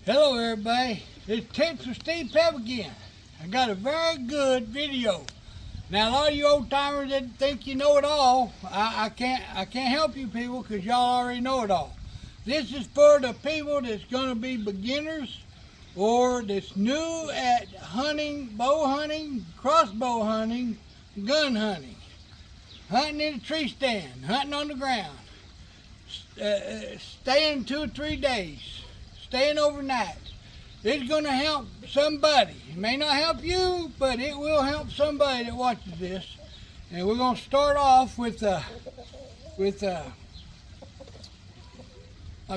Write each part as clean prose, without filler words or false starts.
Hello everybody, it's Texas Steve Pep again. I got a very good video. Now a lot of you old timers that think you know it all, I can't help you people because y'all already know it all. This is for the people that's going to be beginners or that's new at hunting, bow hunting, crossbow hunting, gun hunting. Hunting in a tree stand, hunting on the ground, staying 2 or 3 days, staying overnight. It's going to help somebody. It may not help you, but it will help somebody that watches this. And we're going to start off with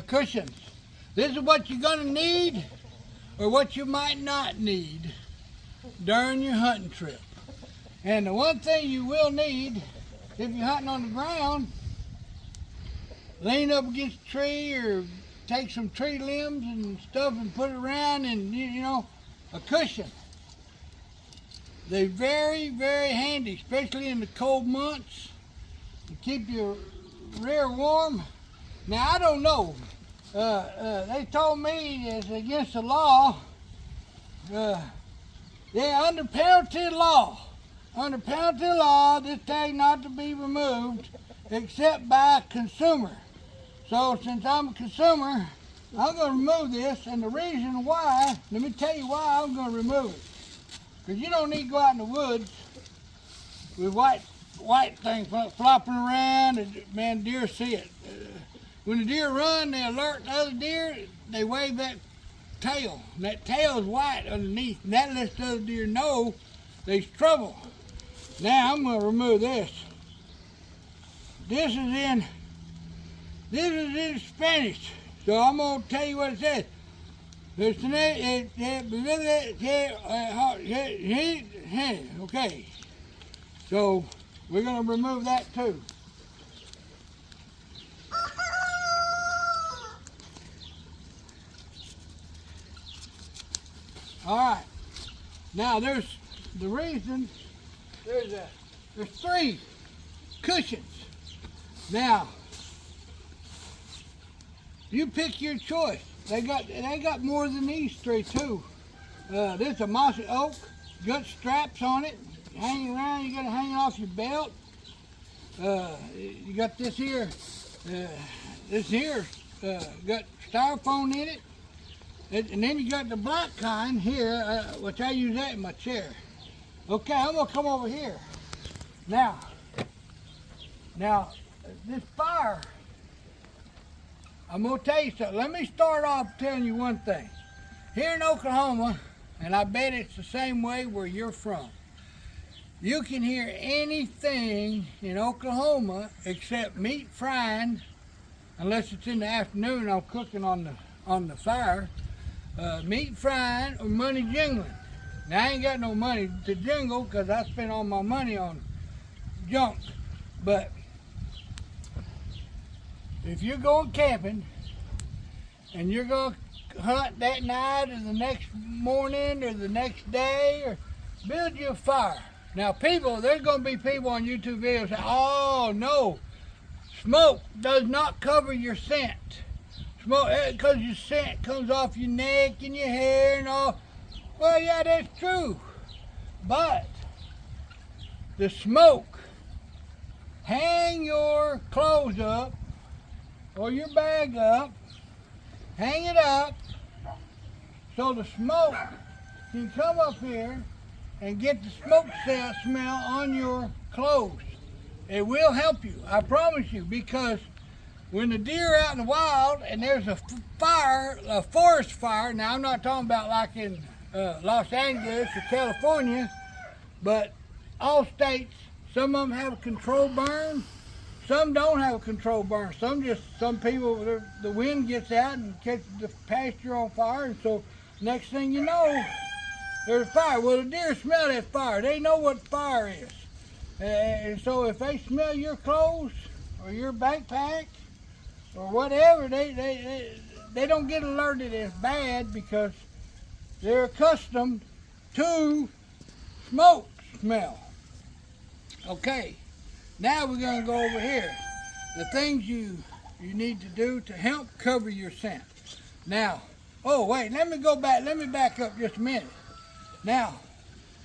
cushions. This is what you're going to need or what you might not need during your hunting trip. And the one thing you will need if you're hunting on the ground, lean up against a tree or take some tree limbs and stuff and put it around, and you know, a cushion. They're very, very handy, especially in the cold months to keep your rear warm. Now I don't know. They told me it's against the law. Under penalty of law. Under penalty of law, this tag not to be removed except by a consumer. So since I'm a consumer, I'm going to remove this, and the reason why, let me tell you why I'm going to remove it. Because you don't need to go out in the woods with white things flopping around, and man, deer see it. When the deer run, they alert the other deer, they wave that tail. And that tail is white underneath, and that lets the other deer know there's trouble. Now I'm going to remove this. This is in Spanish, so I'm going to tell you what it says. Okay, so we're going to remove that too. All right, now there's the reason. There's 3 cushions. Now, you pick your choice. They got more than these 3 too. This is a mossy oak, got straps on it, hanging around. You got to hang it off your belt. You got this here. Got styrofoam in it, and then you got the black kind here, which I use that in my chair. Okay, I'm gonna come over here. Now, this fire, I'm gonna tell you something. Let me start off telling you one thing. Here in Oklahoma, and I bet it's the same way where you're from, you can hear anything in Oklahoma except meat frying, unless it's in the afternoon, I'm cooking on the fire, meat frying or money jingling. Now I ain't got no money to jingle because I spent all my money on junk, but if you're going camping and you're going to hunt that night or the next morning or the next day, or build you a fire. Now people, there's going to be people on YouTube videos say, oh no, smoke does not cover your scent. Smoke, because your scent comes off your neck and your hair and all. Well, yeah, that's true. But the smoke, hang your clothes up or your bag up, hang it up so the smoke can come up here and get the smoke smell on your clothes. It will help you, I promise you, because when the deer are out in the wild and there's a fire, a forest fire, now I'm not talking about like in Los Angeles or California, but all states, some of them have a controlled burn, some don't have a controlled burn. Some people, the wind gets out and catches the pasture on fire, and so next thing you know, there's a fire. Well, the deer smell that fire. They know what fire is. And so if they smell your clothes or your backpack or whatever, they don't get alerted as bad because they're accustomed to smoke smell. Okay, now we're going to go over here. The things you need to do to help cover your scent. Now, Oh, wait, let me go back. Let me back up just a minute. Now,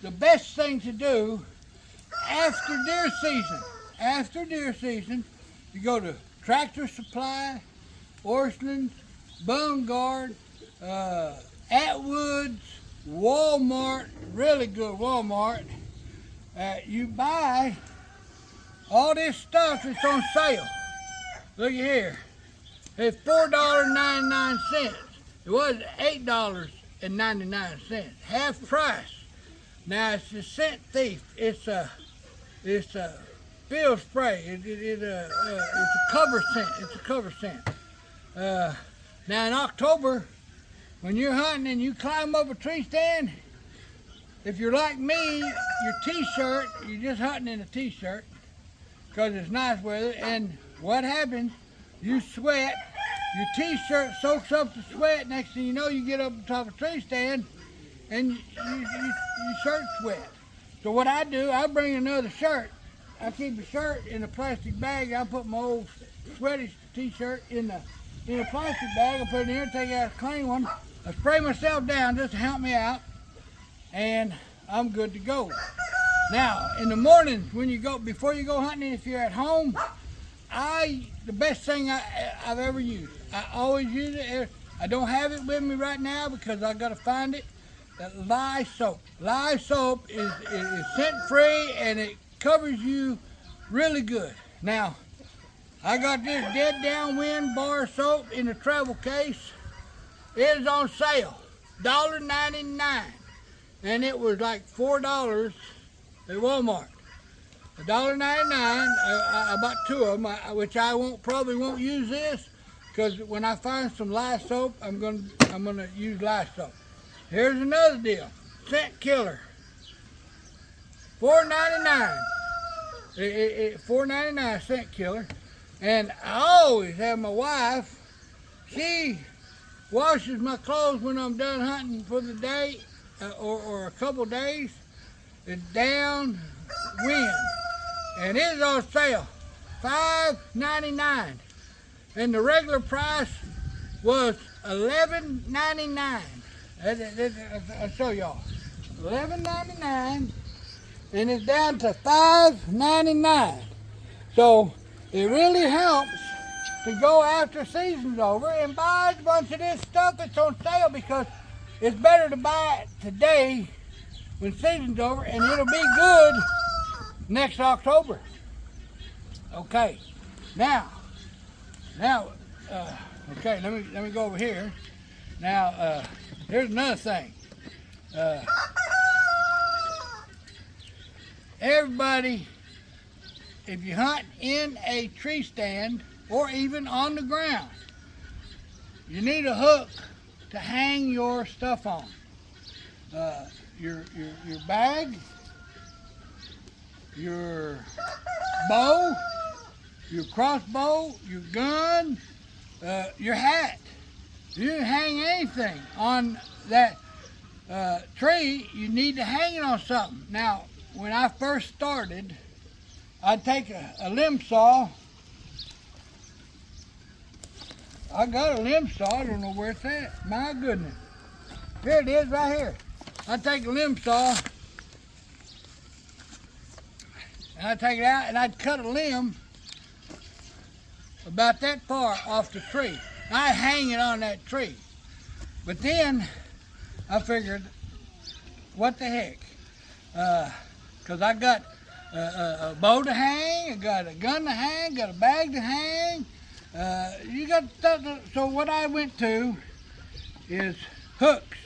the best thing to do after deer season, you go to Tractor Supply, Orchlands, Bungard, Atwoods, Walmart, really good Walmart. You buy all this stuff that's on sale. Look at here. It's $4.99. It was $8.99, half price. Now it's a scent thief. It's a field spray. It's a cover scent. It's a cover scent. Now in October, when you're hunting and you climb up a tree stand, if you're like me, your t-shirt, you're just hunting in a t-shirt because it's nice weather, and what happens, you sweat, your t-shirt soaks up the sweat, next thing you know, you get up on top of a tree stand and your shirt sweat. So what I do, I bring another shirt. I keep a shirt in a plastic bag. I put my old sweaty t-shirt in a plastic bag. I put it in here, take out a clean one. I spray myself down just to help me out, and I'm good to go. Now, in the mornings when you go, before you go hunting, if you're at home, the best thing I've ever used. I always use it. I don't have it with me right now because I got to find it. Lye soap. Lye soap is scent-free and it covers you really good. Now, I got this Dead Downwind bar soap in a travel case. It is on sale, $1.99, and it was like $4 at Walmart. $1.99. I bought two of them, which I probably won't use this because when I find some lye soap, I'm gonna use lye soap. Here's another deal, scent killer, $4.99. $4.99 scent killer, and I always have my wife. She washes my clothes when I'm done hunting for the day or a couple days. It's Downwind, and it's on sale, $5.99, and the regular price was $11.99. I'll show y'all, $11.99, and it's down to $5.99. So it really helps to go after season's over and buy a bunch of this stuff that's on sale, because it's better to buy it today when season's over, and it'll be good next October. Okay, now, okay, let me go over here. Now, here's another thing. Everybody, if you hunt in a tree stand or even on the ground, you need a hook to hang your stuff on. Your bag, your bow, your crossbow, your gun, your hat. You didn't hang anything on that tree. You need to hang it on something. Now, when I first started, I'd take a limb saw. I got a limb saw. I don't know where it's at. My goodness. Here it is right here. I'd take a limb saw, and I'd take it out, and I'd cut a limb about that far off the tree. I'd hang it on that tree. But then I figured, what the heck? Because I got a bow to hang, I got a gun to hang, got a bag to hang. You got stuff. So what I went to is hooks.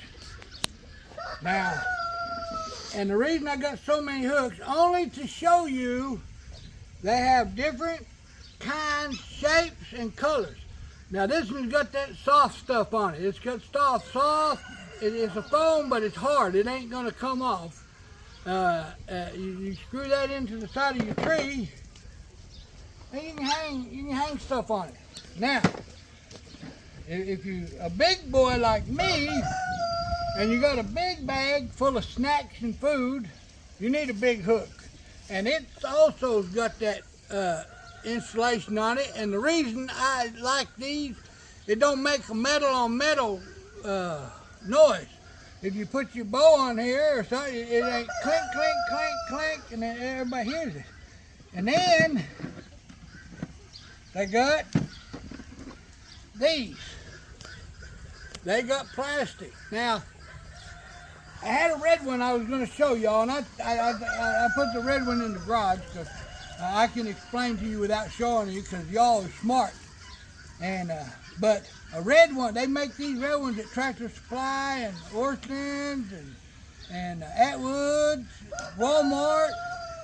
Now, and the reason I got so many hooks, only to show you they have different kinds, shapes, and colors. Now this one's got that soft stuff on it. It's got soft. It's a foam, but it's hard. It ain't gonna come off. You screw that into the side of your tree, and you can hang stuff on it. Now, if you a big boy like me, and you got a big bag full of snacks and food, you need a big hook. And it's also got that insulation on it. And the reason I like these, it don't make a metal on metal noise. If you put your bow on here or something, it ain't clink, clink, clink, clink, and then everybody hears it. And then they got these. They got plastic. Now, I had a red one I was going to show y'all, and I put the red one in the garage because I can explain to you without showing you because y'all are smart. And but a red one, they make these red ones at Tractor Supply and Orston's and Atwood's, Walmart.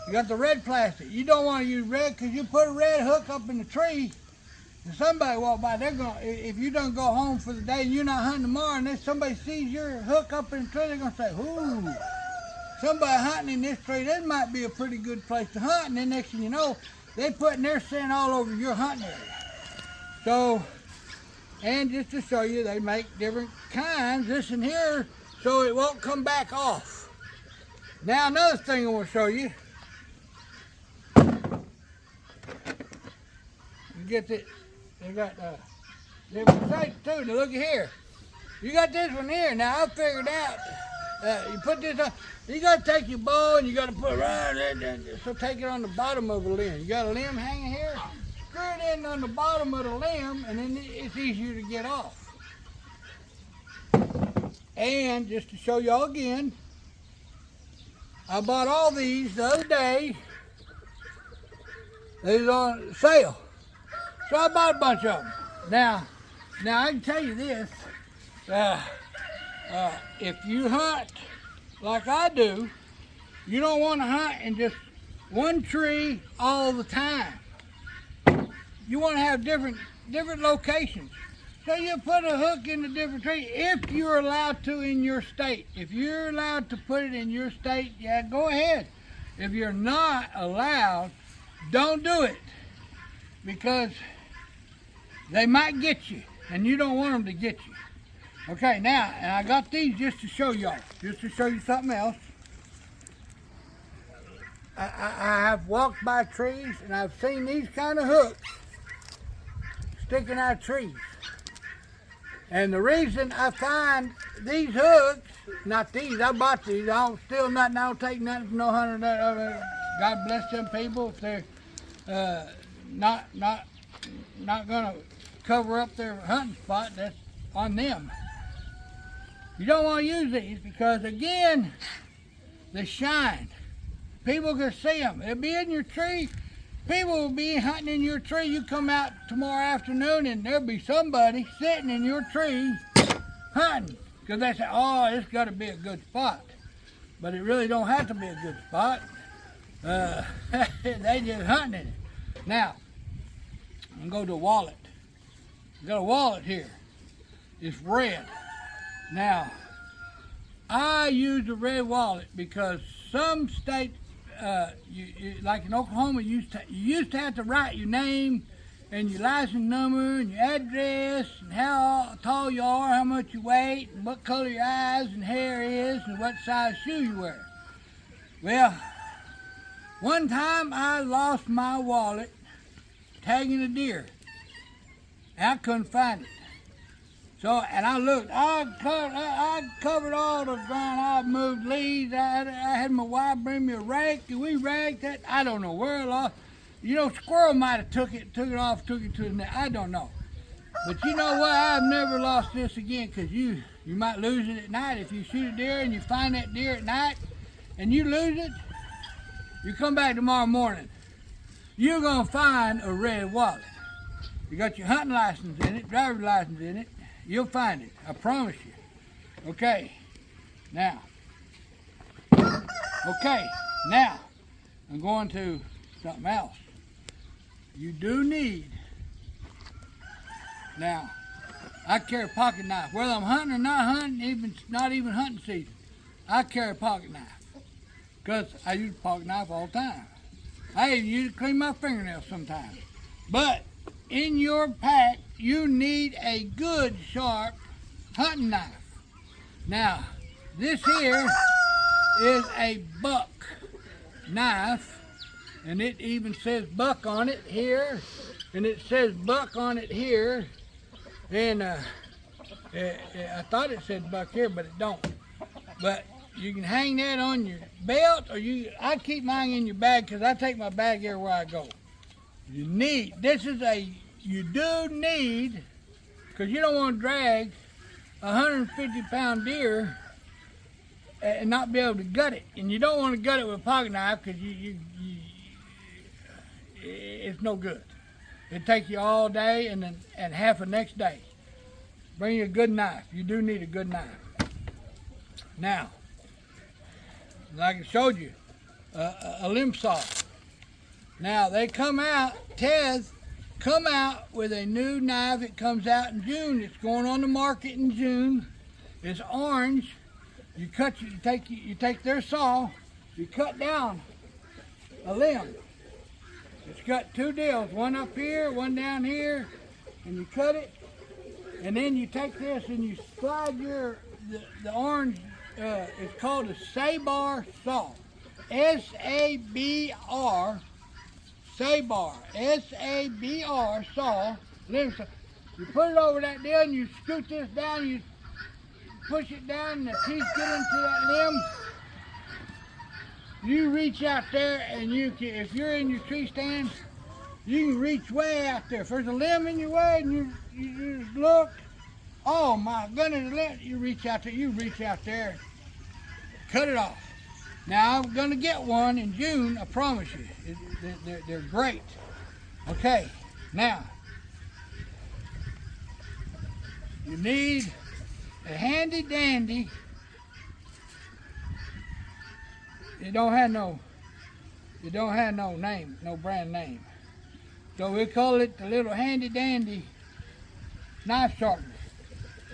You got the red plastic. You don't want to use red because you put a red hook up in the tree and somebody walk by, they're gonna, if you don't go home for the day and you're not hunting tomorrow and then somebody sees your hook up in the tree, they're gonna say, ooh, somebody hunting in this tree, this might be a pretty good place to hunt. And then next thing you know, they putting their scent all over your hunting area. So, and just to show you, they make different kinds, this and here, so it won't come back off. Now another thing I want to show you. You get this. They got different sights too. Now look at here. You got this one here. Now I figured out. You put this on. You got to take your bow and you got to put it right there. So take it on the bottom of a limb. You got a limb hanging here. Screw it in on the bottom of the limb, and then it's easier to get off. And just to show y'all again, I bought all these the other day. They was on sale. So I bought a bunch of them. Now I can tell you this, if you hunt like I do, you don't want to hunt in just one tree all the time. You want to have different locations. So you put a hook in a different tree if you're allowed to in your state. If you're allowed to put it in your state, yeah, go ahead. If you're not allowed, don't do it because they might get you and you don't want them to get you. Okay, now, and I got these just to show y'all, just to show you something else. I have walked by trees and I've seen these kind of hooks sticking out of trees. And the reason I find these hooks, not these, I bought these, I don't steal nothing, I don't take nothing from no hunter. God bless them people if they're not gonna cover up their hunting spot, that's on them. You don't want to use these because again, they shine. People can see them. They'll be in your tree. People will be hunting in your tree. You come out tomorrow afternoon and there'll be somebody sitting in your tree hunting. Because they say, oh, it's got to be a good spot. But it really don't have to be a good spot. They just hunting in it. Now, I'm going to go to a wallet. I got a wallet here. It's red. Now, I use a red wallet because some states, like in Oklahoma, you used to have to write your name and your license number and your address and how tall you are, how much you weigh, and what color your eyes and hair is, and what size shoe you wear. Well, one time I lost my wallet tagging a deer. And I couldn't find it. So, and I looked, I covered all the ground, I moved leaves, I had my wife bring me a rake, and we raked it. I don't know where I lost. You know, squirrel might have took it off, took it to the net. I don't know. But you know what, I've never lost this again, because you might lose it at night. If you shoot a deer and you find that deer at night, and you lose it, you come back tomorrow morning, you're gonna find a red wallet. You got your hunting license in it, driver's license in it, you'll find it, I promise you. Okay, now, I'm going to something else. You do need, now, I carry a pocket knife. Whether I'm hunting or not hunting, not even hunting season, I carry a pocket knife. Because I use a pocket knife all the time. I even use it to clean my fingernails sometimes. But in your pack, you need a good, sharp hunting knife. Now, this here is a buck knife, and it even says buck on it here, and it says buck on it here, and I thought it said buck here, but it don't. But you can hang that on your belt, or I keep mine in your bag because I take my bag everywhere I go. You do need, because you don't want to drag a 150-pound deer and not be able to gut it. And you don't want to gut it with a pocket knife because it's no good. It'll take you all day and half the next day. Bring you a good knife. You do need a good knife. Now, like I showed you, a limb saw. Now they come out, Tez come out with a new knife. It comes out in June. It's going on the market in June. It's orange. You take their saw, you cut down a limb. It's got two deals, one up here, one down here, and you cut it, and then you take this and you slide the orange. It's called a Sabar saw, S-A-B-R, Sabar, S-A-B-R saw. You put it over that deal and you scoot this down. You push it down, and the teeth get into that limb. You reach out there, and if you're in your tree stand, you can reach way out there. If there's a limb in your way, and you just look, oh my goodness, you reach out there, cut it off. Now I'm gonna get one in June, I promise you. They're great. Okay, now you need a handy dandy. It don't have no name, no brand name. So we call it the little handy dandy knife sharpener.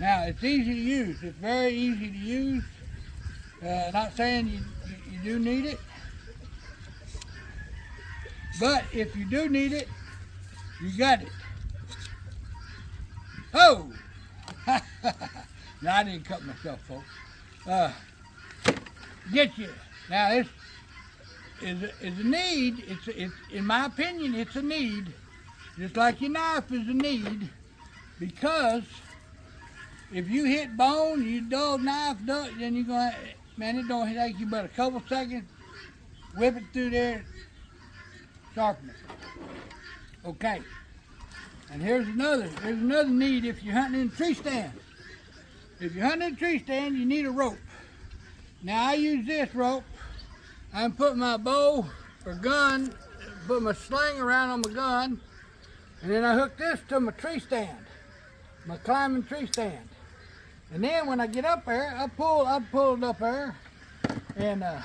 Now it's easy to use. It's very easy to use. Not saying you do need it, but if you do need it, you got it. Oh! No, I didn't cut myself, folks. Get you. Now this is a need. It's in my opinion, it's a need. Just like your knife is a need, because if you hit bone, you dull knife, then you're gonna, man, it don't take you but a couple seconds. Whip it through there, sharpen it. Okay. And here's another need if you're hunting in a tree stand. If you're hunting in a tree stand, you need a rope. Now I use this rope. I put my bow or gun, put my sling around on my gun, and then I hook this to my tree stand, my climbing tree stand. And then when I get up there, I pull it up there, and I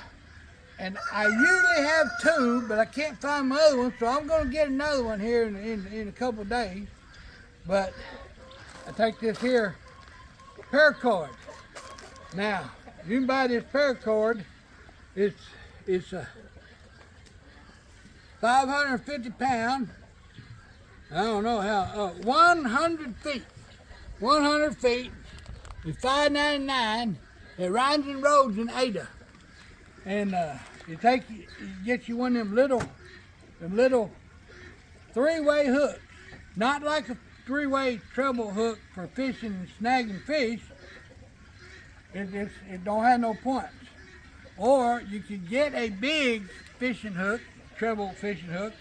usually have two, but I can't find my other one, so I'm gonna get another one here in a couple of days. But I take this here paracord. Now you can buy this paracord. It's 550 pound. I don't know how. 100 feet. 100 feet. It's $5.99. It rides and roads in Ada. And you get you one of them little three-way hooks. Not like a three-way treble hook for fishing and snagging fish. It don't have no points. Or you could get a big fishing hook, treble fishing hook,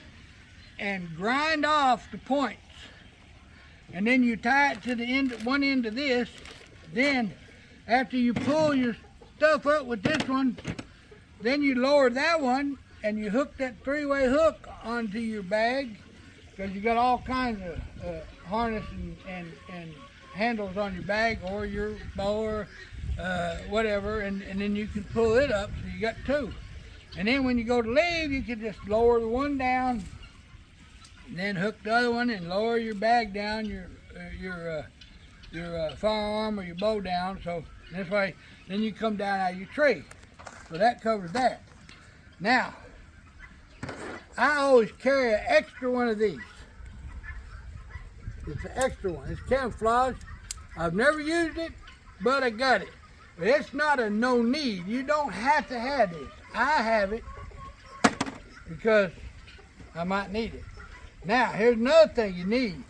and grind off the points. And then you tie it to the end, one end of this. Then after you pull your stuff up with this one, then you lower that one and you hook that three-way hook onto your bag, because you got all kinds of harness and handles on your bag or your bow or whatever, and then you can pull it up, so you got two. And then when you go to leave, you can just lower the one down, and then hook the other one and lower your bag down, your firearm or your bow down. So this way, then you come down out of your tree. So that covers that. Now, I always carry an extra one of these. It's an extra one. It's camouflage. I've never used it, but I got it. But it's not a no need. You don't have to have this. I have it because I might need it. Now, here's another thing you need.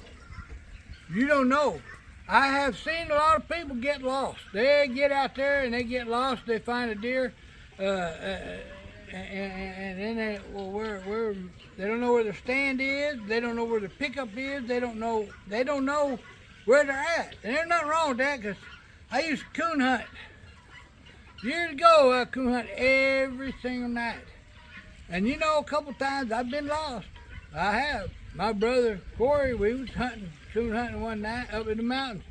You don't know I have seen a lot of people get lost. They get out there and they get lost. They find a deer, and then they don't know where their stand is. They don't know where their pickup is. They don't know where they're at. And there's nothing wrong with that, because I used to coon hunt years ago. I coon hunt every single night, and you know, a couple times I've been lost. I have. My brother Corey, we was coon hunting one night up in the mountains.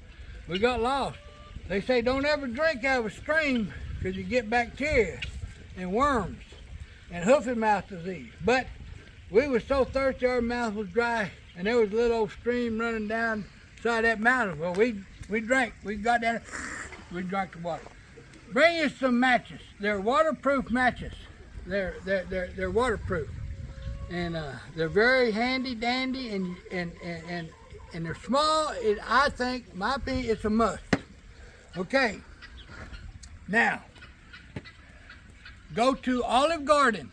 We got lost. They say don't ever drink out of a stream because you get bacteria and worms and hoof and mouth disease. But we was so thirsty, our mouth was dry, and there was a little old stream running down side that mountain. Well, we drank. We got down there, we drank the water. Bring you some matches. They're waterproof matches. They're waterproof. And they're very handy dandy, and they're small. I think, my opinion, it's a must. Okay. Now, go to Olive Garden.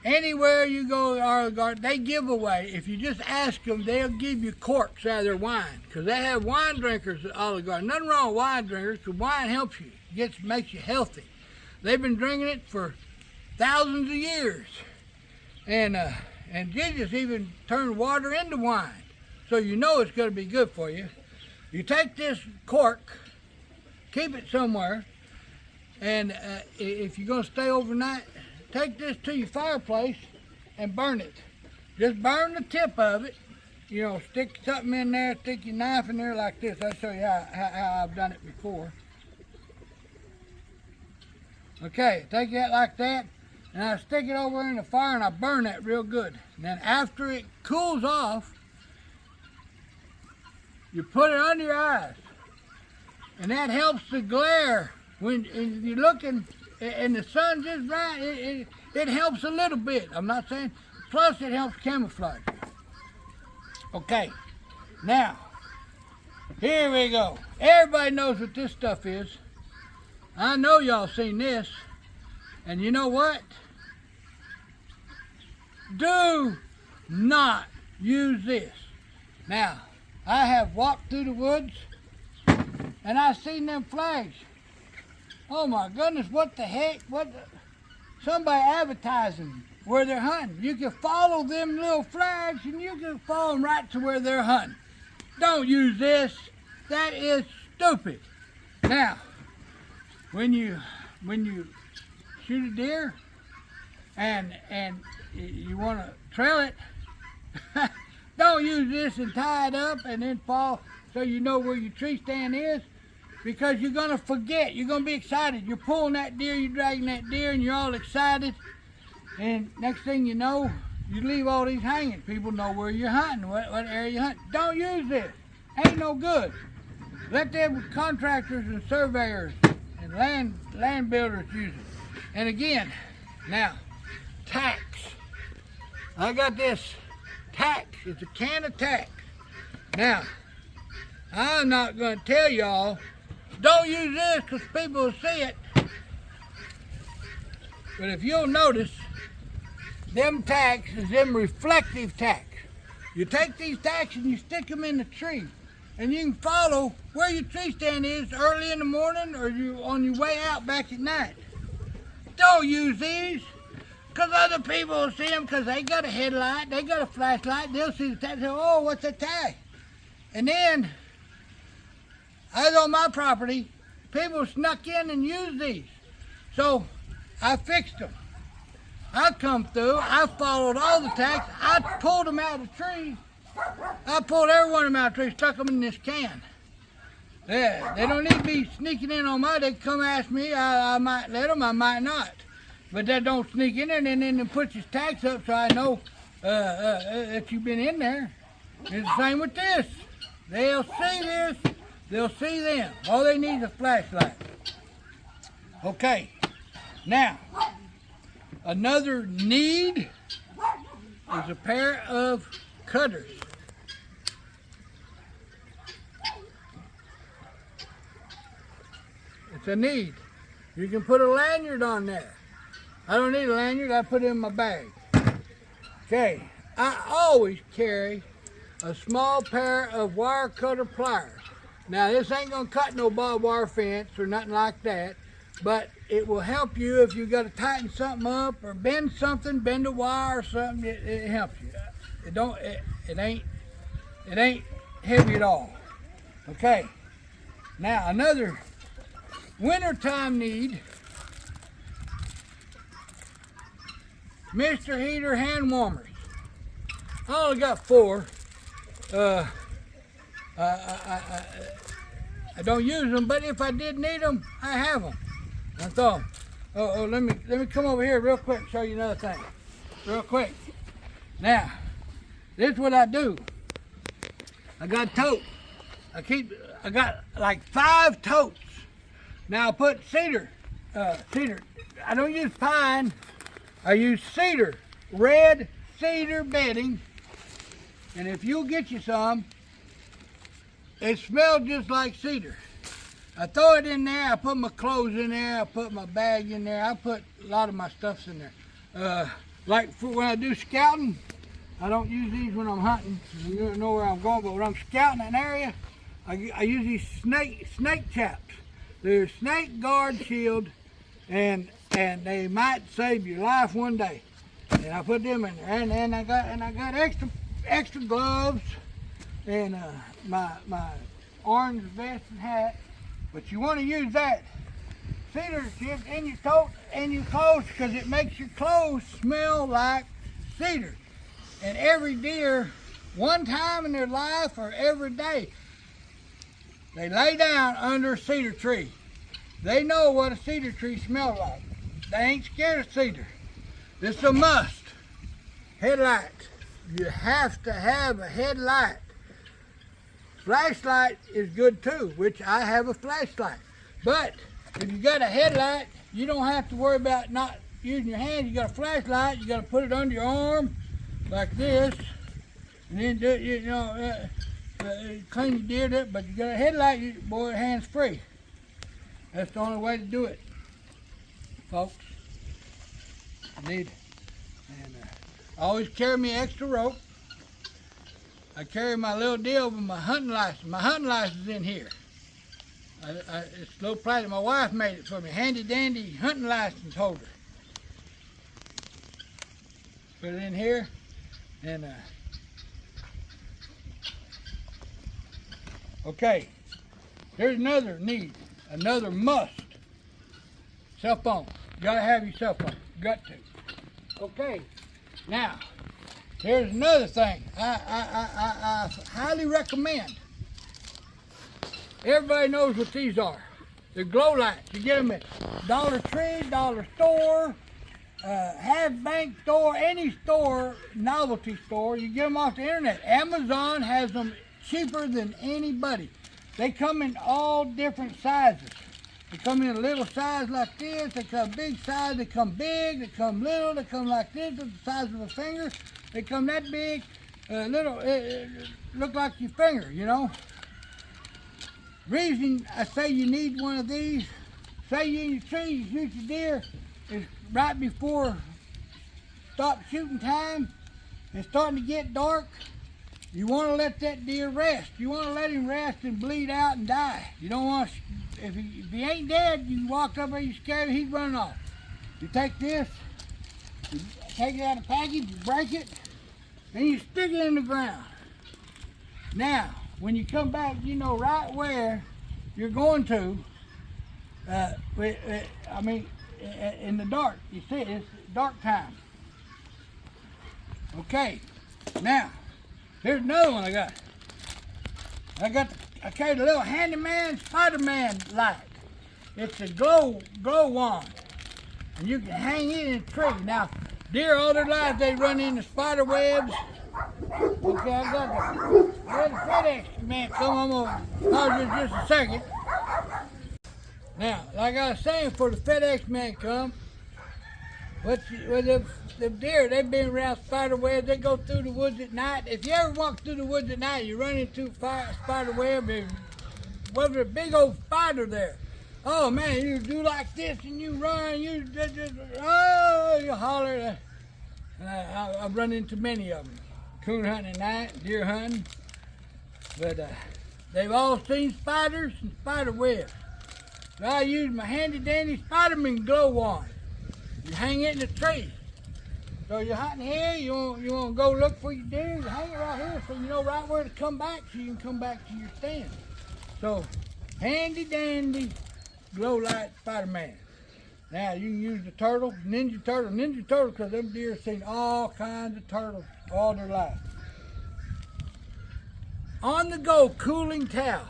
Anywhere you go to Olive Garden, they give away. If you just ask them, they'll give you corks out of their wine, because they have wine drinkers at Olive Garden. Nothing wrong with wine drinkers, because wine helps you, makes you healthy. They've been drinking it for thousands of years. And Jesus even turned water into wine, so you know it's going to be good for you. You take this cork, keep it somewhere, and if you're going to stay overnight, take this to your fireplace and burn it. Just burn the tip of it. You know, stick something in there, stick your knife in there like this. I'll show you how I've done it before. Okay, take that like that. And I stick it over in the fire and I burn that real good. And then after it cools off, you put it under your eyes. And that helps the glare. When you're looking and the sun's just right, it helps a little bit. I'm not saying, plus it helps camouflage. Okay, now, here we go. Everybody knows what this stuff is. I know y'all seen this. And you know what? Do not use this. Now, I have walked through the woods and I've seen them flags. Oh my goodness, what the heck? Somebody advertising where they're hunting. You can follow them little flags and you can follow them right to where they're hunting. Don't use this. That is stupid. Now, when you shoot a deer and you want to trail it, don't use this and tie it up and then fall so you know where your tree stand is, because you're going to forget. You're going to be excited. You're pulling that deer, you're dragging that deer, and you're all excited. And next thing you know, you leave all these hanging. People know where you're hunting, what area you're hunting. Don't use this. Ain't no good. Let them contractors and surveyors and land builders use it. And again, now, tacks. I got this tack. It's a can of tack. Now, I'm not going to tell y'all, don't use this because people will see it. But if you'll notice, them tacks is them reflective tacks. You take these tacks and you stick them in the tree. And you can follow where your tree stand is early in the morning or you on your way out back at night. Don't use these. Because other people will see them because they got a headlight, they got a flashlight, they'll see the tag and say, oh, what's that tag? And then, I was on my property, people snuck in and used these. So, I fixed them. I come through, I followed all the tags, I pulled them out of the tree. I pulled every one of them out of the tree, stuck them in this can. Yeah, they don't need to be sneaking in on my, they come ask me, I might let them, I might not. But that don't sneak in there and then puts his tags up so I know that you've been in there. It's the same with this. They'll see this, they'll see them. All they need is a flashlight. Okay, now, another need is a pair of cutters. It's a need. You can put a lanyard on there. I don't need a lanyard, I put it in my bag. Okay, I always carry a small pair of wire cutter pliers. Now this ain't gonna cut no barbed wire fence or nothing like that, but it will help you if you got to tighten something up or bend something, bend a wire or something. It helps you. It ain't heavy at all. Okay. Now another wintertime need. Mr. Heater hand warmers. I only got 4. I don't use them, but if I did need them, I have them. I thought, let me come over here real quick and show you another thing. Real quick. Now, this is what I do. I got a tote. I got like 5 totes. Now I put cedar. I don't use pine. I use cedar, red cedar bedding. And if you'll get you some, it smells just like cedar. I throw it in there, I put my clothes in there, I put my bag in there, I put a lot of my stuffs in there. Like for when I do scouting, I don't use these when I'm hunting. You don't know where I'm going, but when I'm scouting an area, I use these snake chaps. They're snake guard shield, and they might save your life one day. And I put them in there, and I got extra gloves and my orange vest and hat. But you want to use that cedar chip in your coat and your clothes because it makes your clothes smell like cedar. And every deer, one time in their life or every day, they lay down under a cedar tree. They know what a cedar tree smells like. They ain't scared of cedar. It's a must. Headlight. You have to have a headlight. Flashlight is good too, which I have a flashlight. But if you got a headlight, you don't have to worry about not using your hand. You got a flashlight, you got to put it under your arm like this, and then do clean your deer up. But you got a headlight, boy, hands free. That's the only way to do it, folks. You need it. And I always carry me extra rope. I carry my little deal with my hunting license. My hunting license is in here. It's a little plastic. My wife made it for me. Handy dandy hunting license holder. Put it in here. And okay. Here's another need. Another must. Cell phone. You gotta have your cell phone. You got to. Okay. Now, here's another thing I highly recommend. Everybody knows what these are. They're glow lights. You get them at Dollar Tree, Dollar Store, Half Bank store, any store, novelty store. You get them off the internet. Amazon has them cheaper than anybody. They come in all different sizes. They come in a little size like this. They come big size. They come big. They come little. They come like this, the size of a finger. They come that big, little, look like your finger, you know. Reason I say you need one of these, say you in your tree, you shoot your deer, is right before stop shooting time. It's starting to get dark. You want to let that deer rest. You want to let him rest and bleed out and die. You don't want to, if he ain't dead, you walk up there, you scare him, he's running off. You take this, you take it out of the package, you break it, and you stick it in the ground. Now, when you come back, you know right where you're going to. In the dark. You see, it's dark time. Okay. Now, here's another one I got. I carried a little handyman Spider-Man light. It's a glow wand, and you can hang it in a tree. Now, deer all their lives they run into spider webs. Okay, I got the FedEx man come. I'm gonna pause this just a second. Now, like I was saying, for the FedEx man come, the deer, they've been around spider webs. They go through the woods at night. If you ever walk through the woods at night, you run into a spider web, and well, there's a big old spider there. Oh man, you do like this and you run, you holler. I've run into many of them. Coon hunting at night, deer hunting. But They've all seen spiders and spider webs. So I use my handy dandy Spider-Man glow wand. You hang it in the tree. So you're hunting here, you want to go look for your deer, you hang it right here so you know right where to come back so you can come back to your stand. So, handy dandy glow light Spider-Man. Now you can use the turtle, Ninja Turtle, because them deer have seen all kinds of turtles all their life. On the go cooling towel.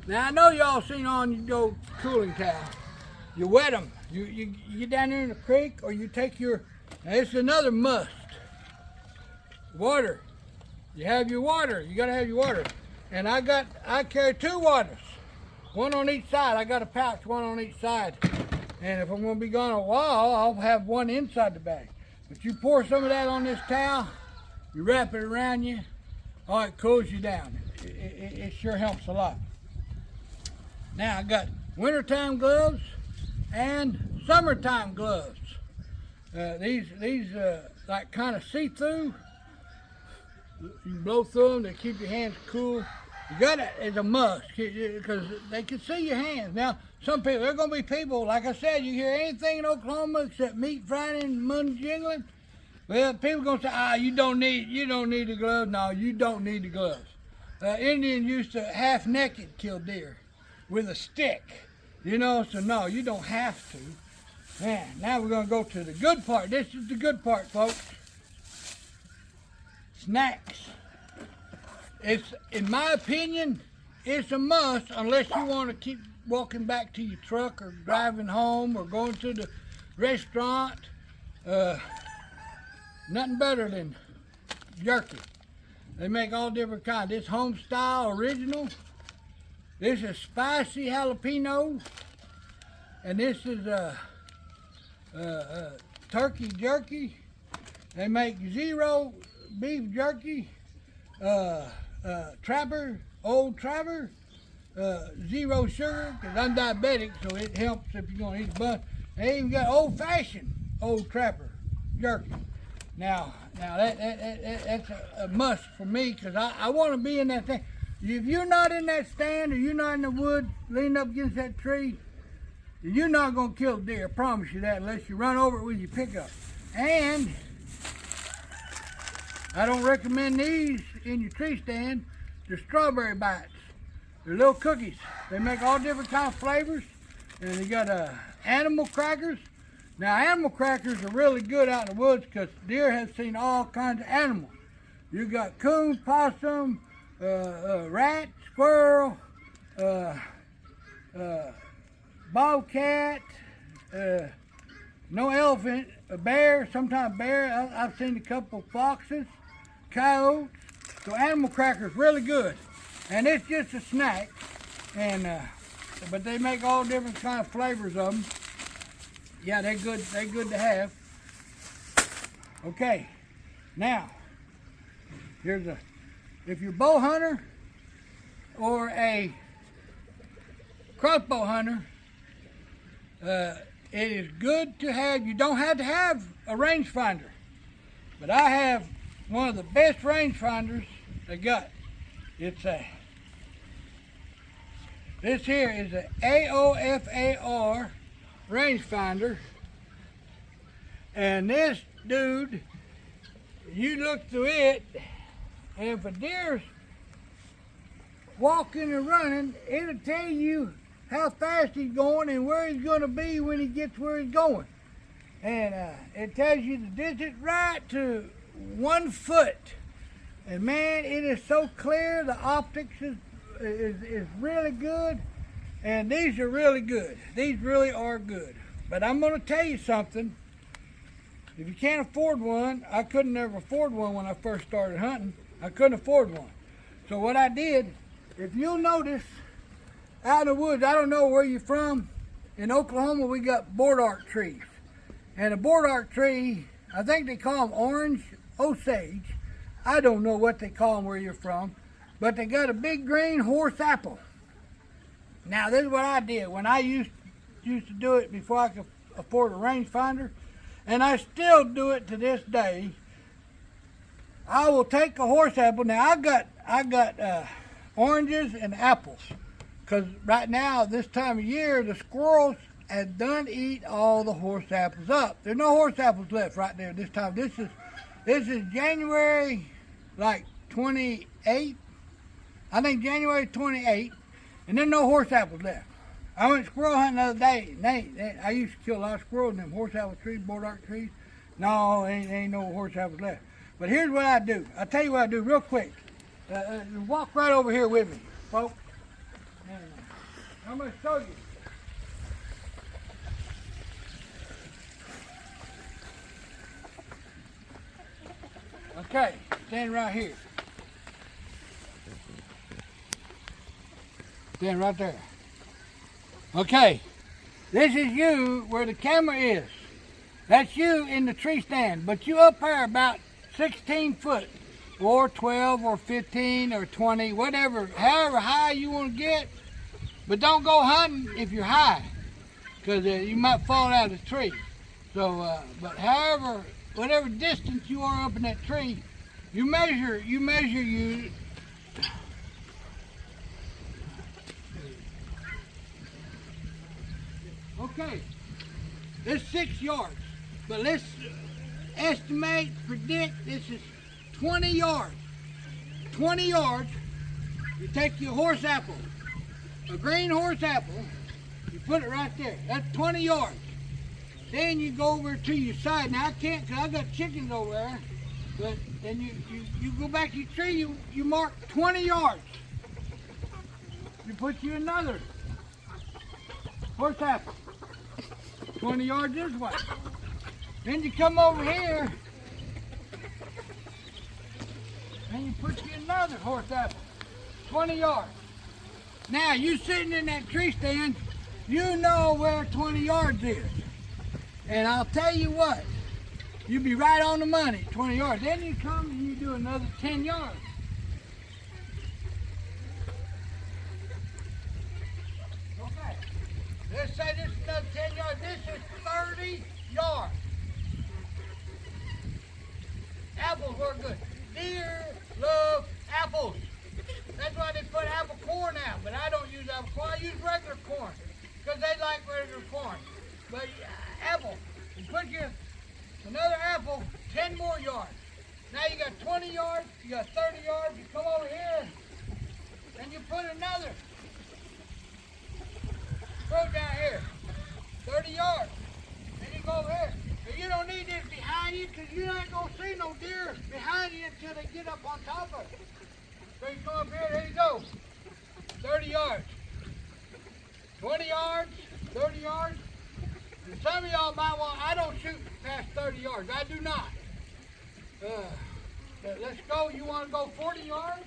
Now I know y'all seen on the go cooling towel. You wet them. You get down there in the creek, or you take your, now it's another must. Water. You have your water. You gotta have your water. And I carry 2 waters. One on each side. I got a pouch, one on each side. And if I'm gonna be gone a while, I'll have one inside the bag. But you pour some of that on this towel, you wrap it around you, oh, it cools you down. It sure helps a lot. Now I got wintertime gloves and summertime gloves. These like kind of see-through. You can blow through them to keep your hands cool. You got it as a must because they can see your hands. Now, some people, there are going to be people, like I said, you hear anything in Oklahoma except meat frying and money jingling. Well, people are going to say, you don't need the gloves. No, you don't need the gloves. Indians used to half-naked kill deer with a stick, so no, you don't have to. Man, now we're going to go to the good part. This is the good part, folks. Snacks. It's, in my opinion, it's a must unless you want to keep walking back to your truck or driving home or going to the restaurant. Nothing better than jerky. They make all different kinds. This home style original. This is spicy jalapeno. And this is turkey jerky. They make zero beef jerky. Old Trapper, zero sugar, because I'm diabetic, so it helps if you're going to eat a bunch. They even got old-fashioned Old Trapper jerky. Now that's a must for me, because I want to be in that thing. If you're not in that stand or you're not in the woods leaning up against that tree, you're not going to kill a deer, I promise you that, unless you run over it with your pickup. And I don't recommend these in your tree stand. They're strawberry bites. They're little cookies. They make all different kind of flavors. And they got animal crackers. Now animal crackers are really good out in the woods because deer have seen all kinds of animals. You got coon, possum, rat, squirrel, bobcat, no elephant, a bear, sometimes bear. I've seen a couple foxes, coyotes. So animal crackers really good, and it's just a snack. And but they make all different kind of flavors of them. Yeah, they're good. They're good to have. Okay, now here's if you're a bow hunter or a crossbow hunter, it is good to have. You don't have to have a rangefinder, but I have one of the best rangefinders they got. It's this here is a AOFAR rangefinder, and this dude, you look through it, and if a deer's walking and running, it'll tell you how fast he's going and where he's going to be when he gets where he's going. And it tells you the distance right to 1 foot. And man, it is so clear. The optics is really good. And these are really good. These really are good. But I'm going to tell you something. If you can't afford one, I couldn't ever afford one when I first started hunting. I couldn't afford one. So what I did, if you'll notice, out in the woods, I don't know where you're from. In Oklahoma, we got board arc trees. And a board arc tree, I think they call them orange Osage. I don't know what they call them where you're from, but they got a big green horse apple. Now this is what I did when I used to do it before I could afford a rangefinder, and I still do it to this day. I will take a horse apple. Now I got oranges and apples. Because right now, this time of year, the squirrels have done eat all the horse apples up. There's no horse apples left right there this time. This is January, like 28th. I think January 28th, and there's no horse apples left. I went squirrel hunting the other day. I used to kill a lot of squirrels in them horse apple trees, boardark trees. No, ain't no horse apples left. But here's what I do. I'll tell you what I do real quick. Walk right over here with me, folks. And I'm going to show you. Okay, stand right here. Stand right there. Okay, this is you where the camera is. That's you in the tree stand, but you up there about 16 foot, or 12, or 15, or 20, whatever, however high you want to get. But don't go hunting if you're high, because you might fall out of the tree. So, but however, whatever distance you are up in that tree, you measure you. Okay, it's 6 yards, but let's estimate, predict this is 20 yards. 20 yards, you take your horse apple, a green horse apple, you put it right there. That's 20 yards. Then you go over to your side. Now I can't, because I got chickens over there, but then you go back to your tree, you mark 20 yards. You put you another horse apple. 20 yards this way. Then you come over here and you put you another horse apple. 20 yards. Now you sitting in that tree stand, you know where 20 yards is. And I'll tell you what, you'll be right on the money, 20 yards. Then you come and you do another 10 yards. Let's say this is another 10 yards. This is 30 yards. Apples work good. Deer love apples. That's why they put apple corn out. But I don't use apple corn. I use regular corn because they like regular corn. But apple, you put your another apple, 10 more yards. Now you got 20 yards. You got 30 yards. You come over here and you put another. Go down here, 30 yards, then you go over here. But you don't need this behind you because you're not going to see no deer behind you until they get up on top of it. So you come up here, there you go, 30 yards, 20 yards, 30 yards. And some of y'all might want, I don't shoot past 30 yards, I do not. Let's go, you want to go 40 yards?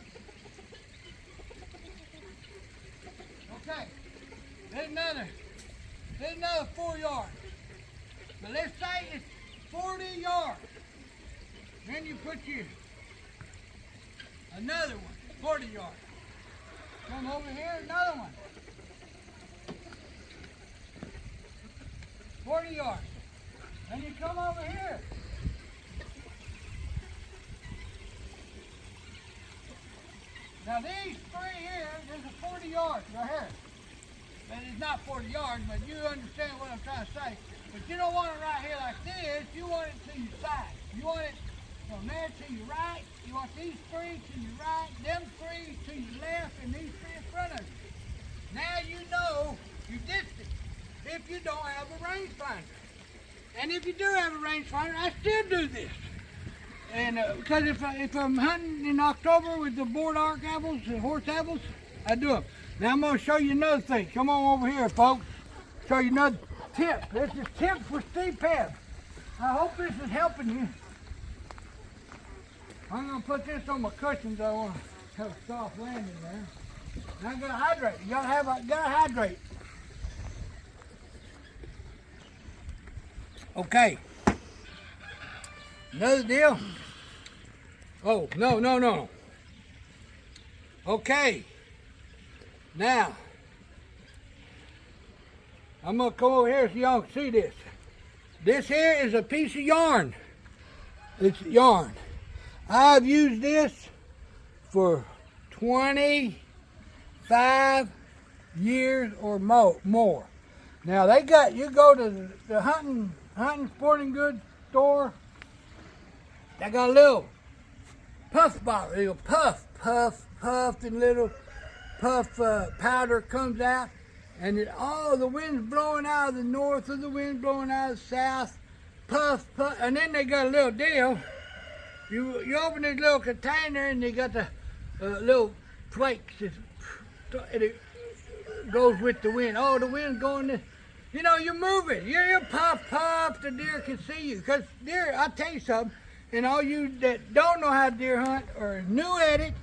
Okay. There's another 4 yards. But let's say it's 40 yards. Then you put your another one, 40 yards. Come over here, another one. 40 yards. Then you come over here. Now these three here, there's a 40 yards right here. And it's not 40 yards, but you understand what I'm trying to say. But you don't want it right here like this. You want it to your side. You want it from there to your right. You want these three to your right, them three to your left, and these three in front of you. Now you know your distance if you don't have a rangefinder. And if you do have a rangefinder, I still do this. And because if I'm hunting in October with the boardark apples and horse apples, I do them. Now I'm going to show you another thing. Come on over here, folks. Show you another tip. This is tips for Steve Pebb. I hope this is helping you. I'm going to put this on my cushions. I want to have a soft landing there. Now I'm going to hydrate. You gotta hydrate. Okay. Another deal. Oh, no. Okay. Now, I'm going to come over here so y'all can see this. This here is a piece of yarn. It's yarn. I've used this for 20 5 years or more. Now you go to the hunting sporting goods store. They got a little puff bottle. It'll puff, and little puff powder comes out, and the wind's blowing out of the north, or the wind's blowing out of the south. Puff, and then they got a little deal. You open this little container, and they got the little flakes. It goes with the wind. Oh, the wind's going this. You move it. You puff, the deer can see you. Because deer, I'll tell you something, and all you that don't know how to deer hunt or are new at it,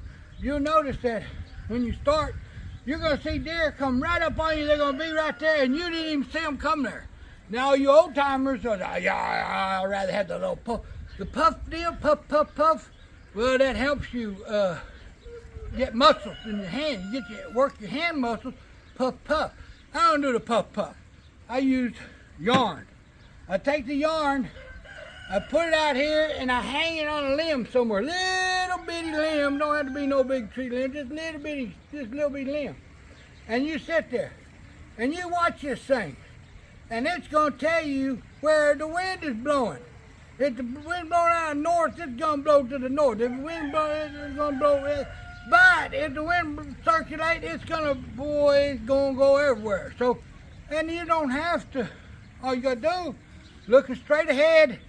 you'll notice that when you start, you're going to see deer come right up on you. They're going to be right there, and you didn't even see them come there. Now, you old timers are, I'd rather have the little puff. The puff deal, puff. Well, that helps you get muscles in your hand. You work your hand muscles, puff. I don't do the puff. I use yarn. I take the yarn, I put it out here, and I hang it on a limb somewhere. Little bitty limb, don't have to be no big tree limb, just little bitty limb. And you sit there, and you watch this thing, and it's going to tell you where the wind is blowing. If the wind blowing out of the north, it's going to blow to the north. If the wind blowing, it's going to blow. But if the wind circulates, it's going to go everywhere. So, and you don't have to. All you got to do, looking straight ahead,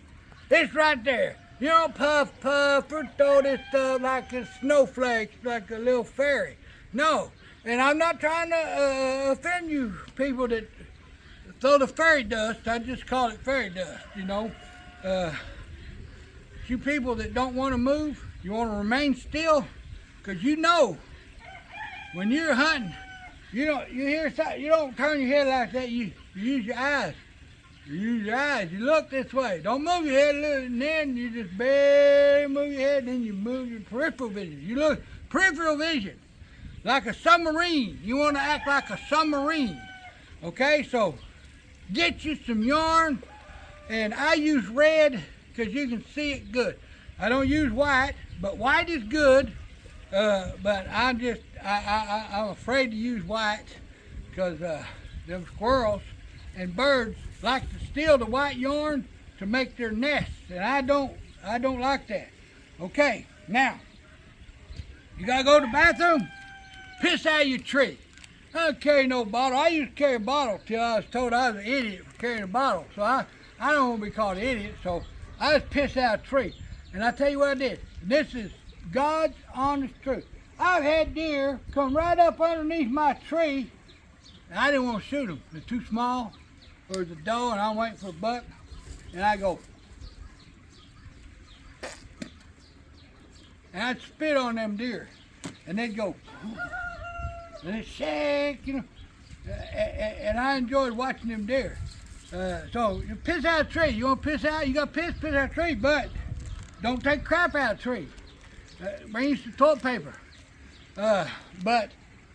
it's right there. You don't puff, or throw this stuff like a snowflake, like a little fairy. No, and I'm not trying to offend you people that throw the fairy dust. I just call it fairy dust, You people that don't want to move, you want to remain still, because when you're hunting, you hear something, you don't turn your head like that, you use your eyes. You look this way. Don't move your head, and then you just barely move your head, then you move your peripheral vision. You look, peripheral vision, like a submarine. You want to act like a submarine. Okay, so get you some yarn, and I use red because you can see it good. I don't use white, but white is good. But I'm afraid to use white because them squirrels and birds like to steal the white yarn to make their nests, and I don't like that. Okay, now you gotta go to the bathroom, piss out of your tree. I don't carry no bottle. I used to carry a bottle till I was told I was an idiot for carrying a bottle. So I don't want to be called an idiot, so I just pissed out a tree. And I tell you what I did. This is God's honest truth. I've had deer come right up underneath my tree, and I didn't want to shoot them. They're too small. There's a doe, and I'm waiting for a buck, and I go, and I'd spit on them deer, and they'd go, and they'd shake, and I enjoyed watching them deer. So you piss out a tree. You want to piss out? You got to piss out a tree, but don't take crap out of a tree. Bring you some toilet paper. But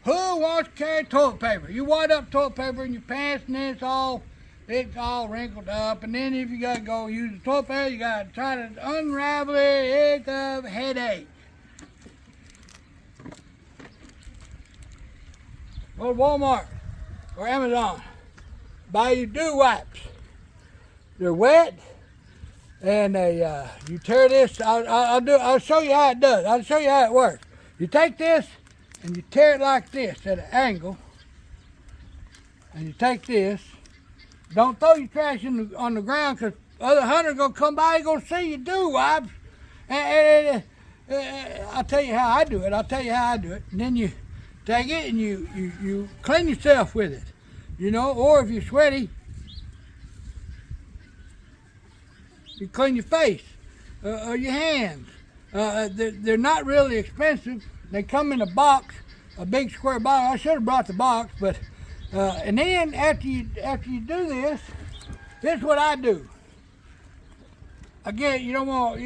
who wants to carry toilet paper? You wad up toilet paper in your pants, and then it's all wrinkled up. And then if you got to go use the toilet paper, you got to try to unravel it. It's a headache. Go to Walmart or Amazon. Buy your dew wipes. They're wet, and you tear this. I'll show you how it does. I'll show you how it works. You take this and you tear it like this at an angle, and you take this. Don't throw your trash on the ground, because other hunters gonna come by and gonna see you do wipes. And I'll tell you how I do it. And then you take it and you clean yourself with it, Or if you're sweaty, you clean your face or your hands. They're not really expensive. They come in a box, a big square box. I should have brought the box, but and then after you do this is what I do. Again, you don't want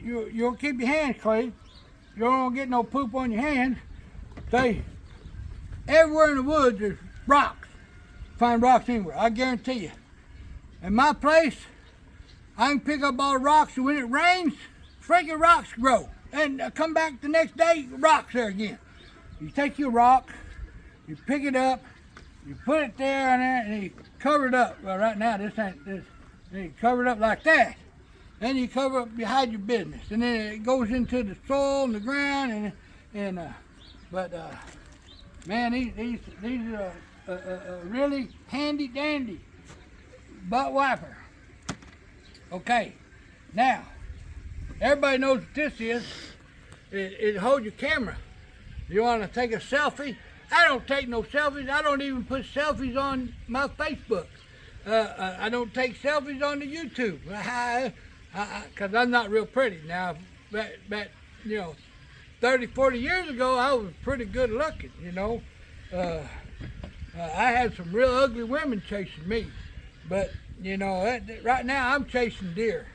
you'll keep your hands clean. You don't want to get no poop on your hands. Say, everywhere in the woods there's rocks. Find rocks anywhere. I guarantee you. In my place, I can pick up all the rocks, and when it rains, freaking rocks grow. And come back the next day, rocks there again. You take your rock, You pick it up, you put it there on there, and you cover it up. Well, right now this ain't this. You cover it up like that. Then you cover up behind your business, and then it goes into the soil and the ground, man, these are a really handy dandy butt wiper. Okay, now everybody knows what this is. It holds your camera. You want to take a selfie? I don't take no selfies. I don't even put selfies on my Facebook. I don't take selfies on the YouTube. Because I'm not real pretty. Now, back 30, 40 years ago, I was pretty good looking, I had some real ugly women chasing me. But, right now I'm chasing deer.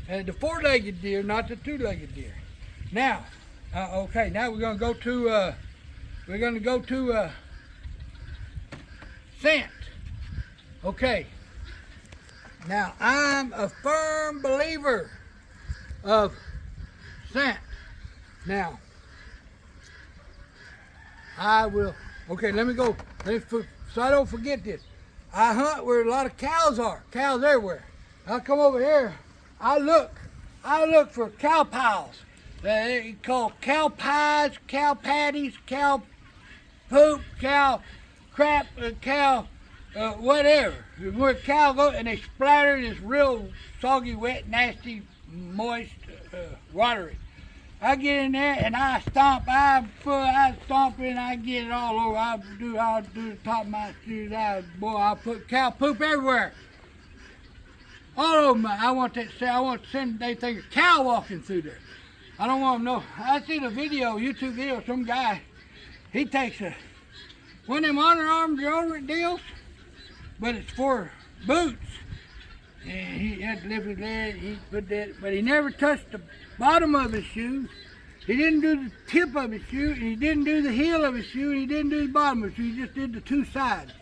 The four-legged deer, not the two-legged deer. Now, okay, now we're going to go to, scent. Okay. Now, I'm a firm believer of scent. Now, I will, okay, let me go, so I don't forget this. I hunt where a lot of cows are, cows everywhere. I come over here, I look for cow piles. They call cow pies, cow patties, cow poop, cow crap, cow whatever. Where cow go and they splatter this real soggy, wet, nasty, moist, watery. I get in there and I stomp. I stomp it and I get it all over. I'll do the top of my shoes. I put cow poop everywhere. All over my. I want to send. They think a cow walking through there. I don't want them to know. I seen a video, YouTube video, some guy. He takes one of them Under Armour deodorant deals. But it's for boots. And he had to lift his leg, he put that, but he never touched the bottom of his shoe. He didn't do the tip of his shoe, and he didn't do the heel of his shoe, and he didn't do the bottom of his shoe. He just did the two sides.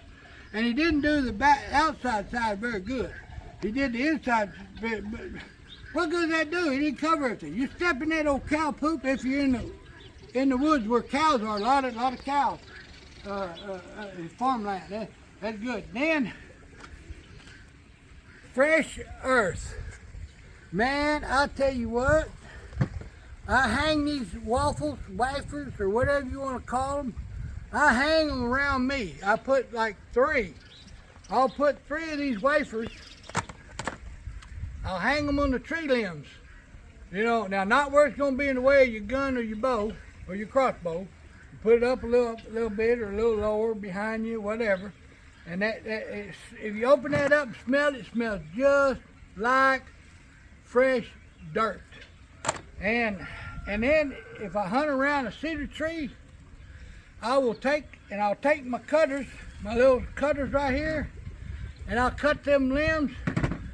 And he didn't do the outside side very good. He did the inside, but what good does that do? He didn't cover everything. You step in that old cow poop if you're in the woods where cows are, a lot of cows, in farmland. That's good. Then, fresh earth. Man, I tell you what, I hang these wafers, or whatever you want to call them. I hang them around me. I put like 3. I'll put 3 of these wafers. I'll hang them on the tree limbs. Now not where it's going to be in the way of your gun or your bow, or your crossbow. You put it up a little bit, or a little lower behind you, whatever. And if you open that up and smell it, it smells just like fresh dirt. And then if I hunt around a cedar tree, I'll take my cutters, my little cutters right here, and I'll cut them limbs,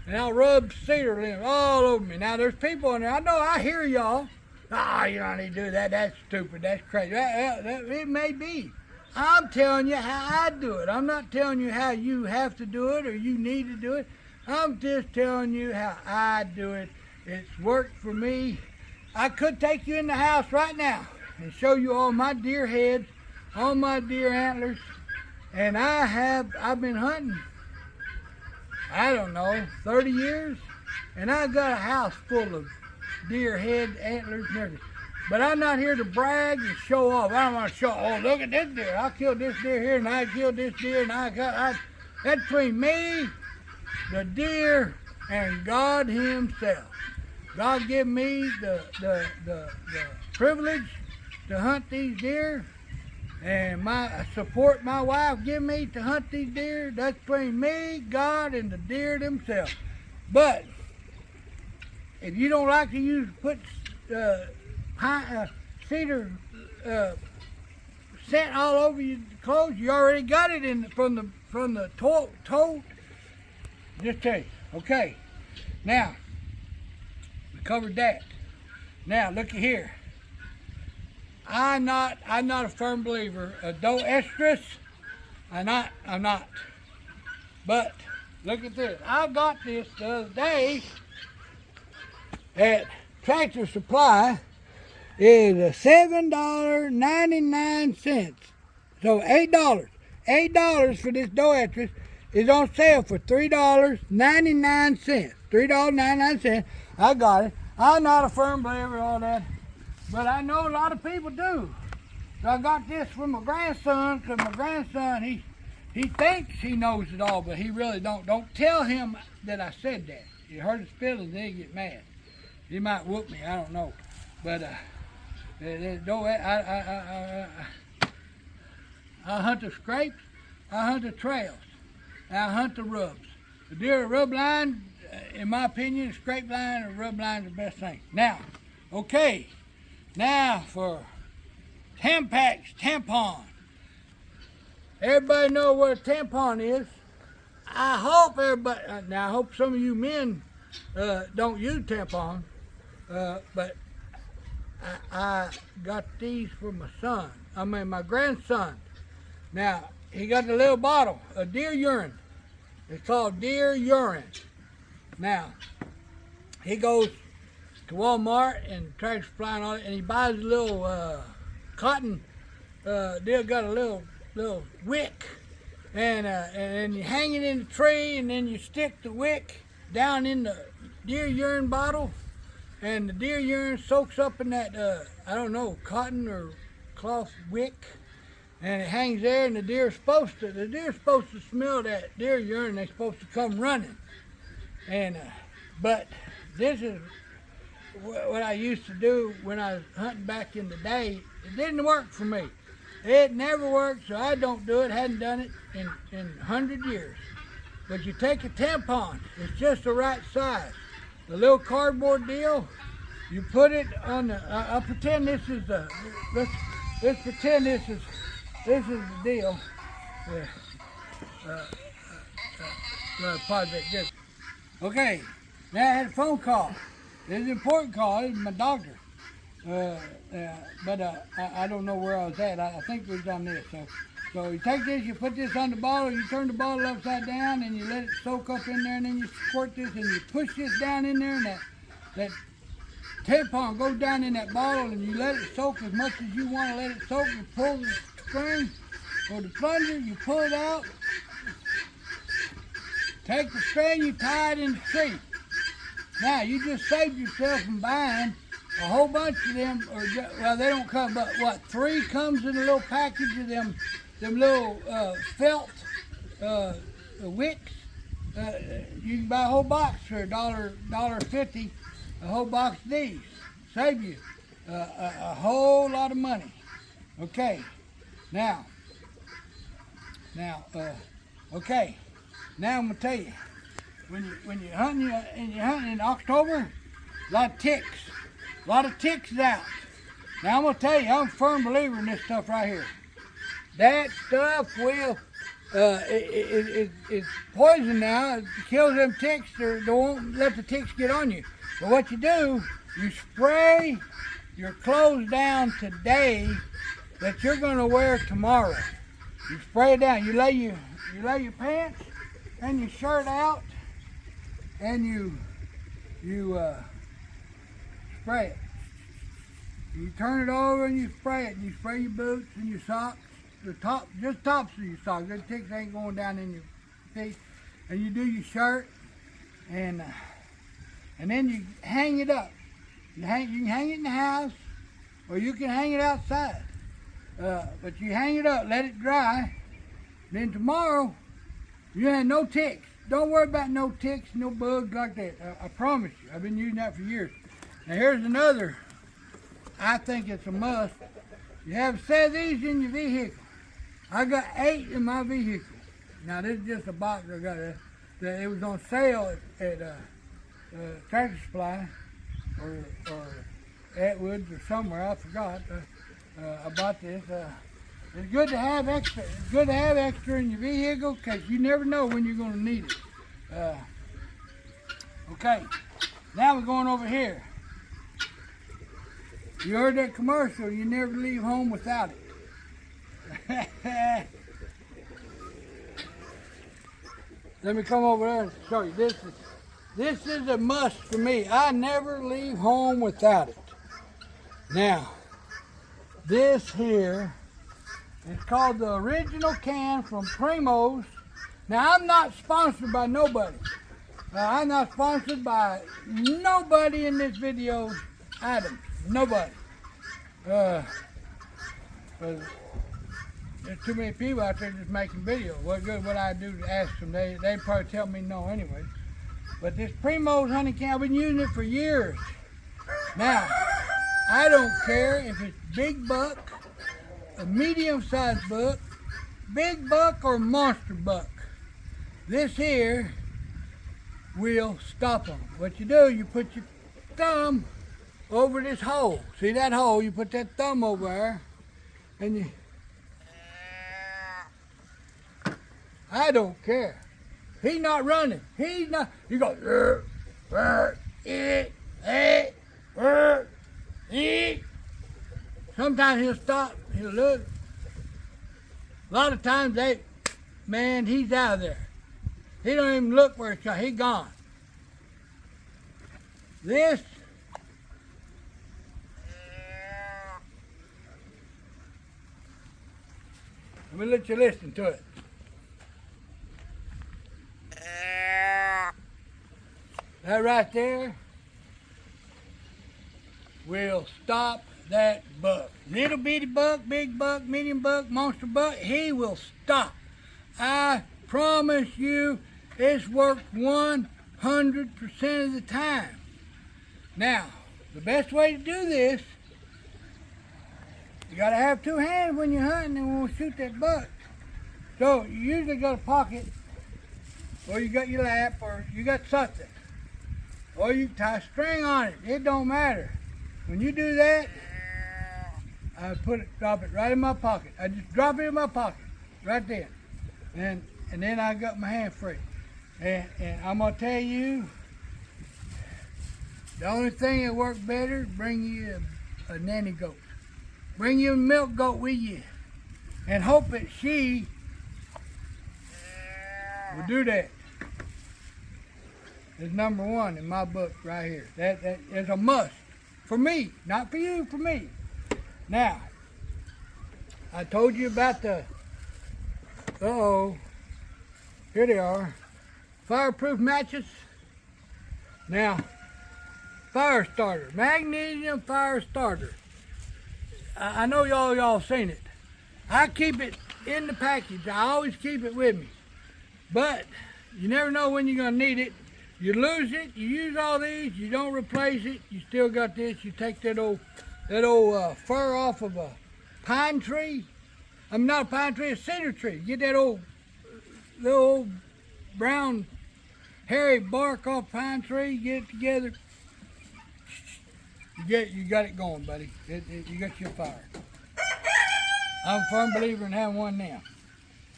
and I'll rub cedar limbs all over me. Now there's people in there. I know, I hear y'all. You don't need to do that. That's stupid. That's crazy. It may be. I'm telling you how I do it. I'm not telling you how you have to do it or you need to do it. I'm just telling you how I do it. It's worked for me. I could take you in the house right now and show you all my deer heads, all my deer antlers, and I've been hunting, I don't know, 30 years, and I got a house full of deer head, antlers, and everything. But I'm not here to brag and show off. I don't want to show, oh, look at this deer. I killed this deer here, and I killed this deer, and that's between me, the deer, and God himself. God gave me the privilege to hunt these deer, and support my wife give me to hunt these deer. That's between me, God, and the deer themselves. But if you don't like to put cedar scent all over your clothes, you already got it from the toe. Just tell you. Okay. Now we covered that. Now look at here. I'm not a firm believer of doe estrus. I'm not. But look at this. I got this the other day at Tractor Supply. Is $7.99. So $8. $8 for this dough actress is on sale for $3.99. $3.99. I got it. I'm not a firm believer in all that, but I know a lot of people do. So I got this from my grandson, because my grandson, he thinks he knows it all, but he really don't. Don't tell him that I said that. You hurt his feelings, then he get mad. He might whoop me, I don't know. But I hunt the scrapes, I hunt the trails, I hunt the rubs. The deer rub line, in my opinion, scrape line or rub line is the best thing. Now, okay, now for Tampax tampon. Everybody know what a tampon is. I hope everybody, now I hope some of you men don't use tampon, but I got these for my son, my grandson. Now, he got the little bottle of deer urine. It's called deer urine. Now, he goes to Walmart and Tractor Supply and all that, and he buys a little cotton, deer got a little wick, and you hang it in the tree, and then you stick the wick down in the deer urine bottle, and the deer urine soaks up in that, I don't know, cotton or cloth wick, and it hangs there, and the deer's supposed to smell that deer urine. They're supposed to come running. And but this is what I used to do when I was hunting back in the day. It didn't work for me. It never worked, so I don't do it. Hadn't done it in 100 years. But you take a tampon. It's just the right size. The little cardboard deal. You put it on the. I'll pretend this is the. Let's pretend this is the deal. Okay, now I had a phone call. It was an important call. It was my doctor. But I don't know where I was at. I think it was on this. So you take this, you put this on the bottle, you turn the bottle upside down, and you let it soak up in there, and then you squirt this, and you push this down in there, and that tampon goes down in that bottle, and you let it soak as much as you want to let it soak. You pull the string or the plunger, you pull it out. Take the string, you tie it in the tree. Now, you just saved yourself from buying a whole bunch of them, well, they don't come, but what, 3 comes in a little package of them little felt wicks. You can buy a whole box for $1.50, a whole box of these. Save you a whole lot of money. Okay, now, okay. Now I'm gonna tell you, when you're hunting in October, a lot of ticks out. Now I'm gonna tell you, I'm a firm believer in this stuff right here. That stuff will, it's poison now. It kills them ticks. They won't let the ticks get on you. But what you do, you spray your clothes down today that you're gonna wear tomorrow. You spray it down. You lay your pants and your shirt out, and you spray it. You turn it over and you spray it. And you spray your boots and your socks, just tops of your socks. The ticks ain't going down in your feet. And you do your shirt, and then you hang it up. You can hang it in the house, or you can hang it outside. But you hang it up, let it dry. Then tomorrow, you ain't no ticks. Don't worry about no ticks, no bugs like that. I promise you. I've been using that for years. Now here's another. I think it's a must. You have a set of these in your vehicle. I got 8 in my vehicle. Now this is just a box I got. It was on sale at Tractor Supply or Atwoods or somewhere. I forgot. I bought this. It's good to have extra. It's good to have extra in your vehicle because you never know when you're going to need it. Okay, now we're going over here. You heard that commercial, you never leave home without it. Let me come over there and show you. This is a must for me. I never leave home without it. Now, this here, It's called the original can from Primo's. Now, I'm not sponsored by nobody. I'm not sponsored by nobody in this video item. Nobody. But there's too many people out there just making videos. What good would I do to ask them? They'd probably tell me no anyway. But this Primo's honey can, I've been using it for years. Now, I don't care if it's big buck, a medium-sized buck, big buck, or monster buck. This here will stop them. What you do, you put your thumb over this hole. See that hole? You put that thumb over there, and you... I don't care. He's not running. He's not... You go... Sometimes he'll stop. He'll look. A lot of times man, he's out of there. He don't even look where it's going. He's gone. This... Let me let you listen to it. That right there will stop that buck. Little bitty buck, big buck, medium buck, monster buck, he will stop. I promise you, it's worked 100% of the time. Now, the best way to do this, you gotta have two hands when you're hunting and when we shoot that buck. So you usually got a pocket, or you got your lap, or you got something. Or you tie a string on it. It don't matter. When you do that, I drop it right in my pocket. I just drop it in my pocket, right there. And then I got my hand free. And I'm gonna tell you, the only thing that works better is bring you a nanny goat. Bring you a milk goat with you. And hope that she will do that. Is number one in my book right here. That is a must. For me, not for you, for me. Now, I told you about the, here they are, fireproof matches. Now, fire starter, magnesium fire starter. I know y'all seen it. I keep it in the package. I always keep it with me. But you never know when you're gonna need it. You lose it, you use all these, you don't replace it, you still got this. You take that old fur off of a pine tree. I mean, not a pine tree, a cedar tree. Get that little old brown hairy bark off pine tree, get it together. You got it going, buddy. You got your fire. I'm a firm believer in having one now.